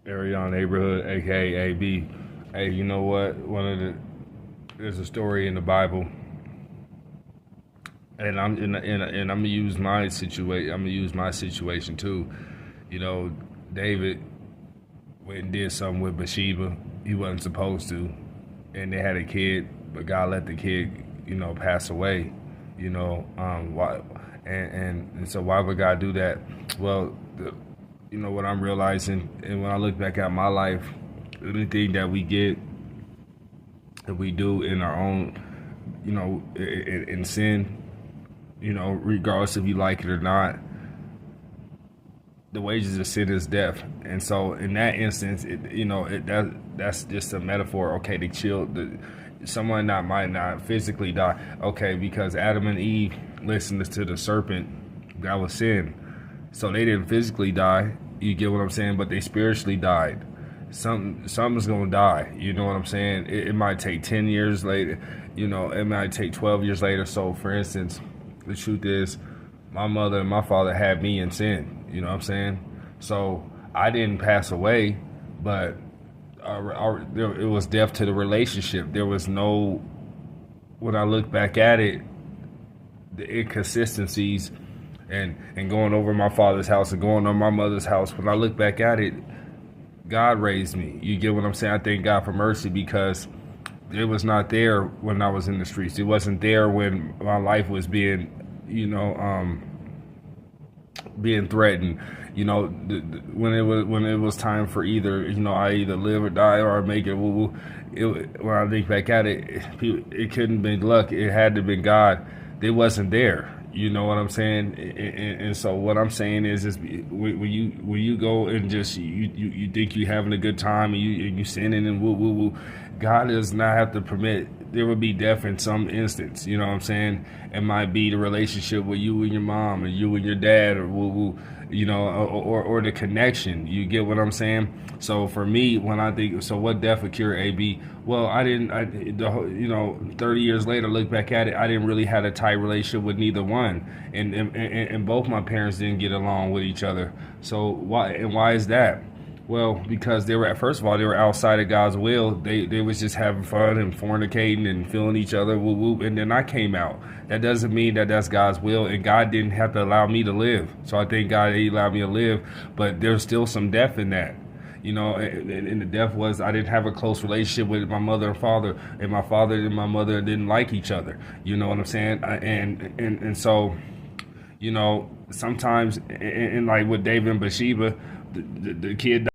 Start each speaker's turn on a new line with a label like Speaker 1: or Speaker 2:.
Speaker 1: Arion Neighborhood, aka AB. Hey, you know what? There's a story in the Bible, and I'm gonna use my situation. I'm gonna use my situation too. You know, David went and did something with Bathsheba. He wasn't supposed to, and they had a kid, but God let the kid, pass away. Why? And so why would God do that? Well, what I'm realizing, and when I look back at my life, anything that we get and we do in our own, in sin, regardless if you like it or not, the wages of sin is death. And so in that instance, that's just a metaphor. Okay, someone might not physically die. Okay, because Adam and Eve listened to the serpent, that was sin. So they didn't physically die. You get what I'm saying? But they spiritually died. Something's gonna die. You know what I'm saying? It might take 10 years later. It might take 12 years later. So, for instance, the truth is, my mother and my father had me in sin. You know what I'm saying? So I didn't pass away, but it was death to the relationship. There was no. When I look back at it, the inconsistencies and going over my father's house and going on my mother's house. When I look back at it, God raised me. You get what I'm saying? I thank God for mercy because it was not there when I was in the streets. It wasn't there when my life was being, being threatened. When it was time for either, I either live or die or I make it. When I think back at it, it couldn't have been luck. It had to have been God. It wasn't there. You know what I'm saying? And so what I'm saying is when you go and just you think you having a good time and you sinning and woo woo woo, God does not have to permit. There will be death in some instance. You know what I'm saying? It might be the relationship with you and your mom, or you and your dad, or woo woo. Or the connection. You get what I'm saying? So for me, when I think, so what death would cure AB? Well, 30 years later, look back at it, I didn't really have a tight relationship with neither one, and both my parents didn't get along with each other. So why is that? Well, because first of all, they were outside of God's will. They was just having fun and fornicating and feeling each other, whoop whoop. And then I came out. That doesn't mean that that's God's will, and God didn't have to allow me to live. So I thank God that He allowed me to live, but there's still some death in that. And the death was I didn't have a close relationship with my mother and father, and my father and my mother didn't like each other. You know what I'm saying? And so, sometimes, and like with David and Bathsheba, the kid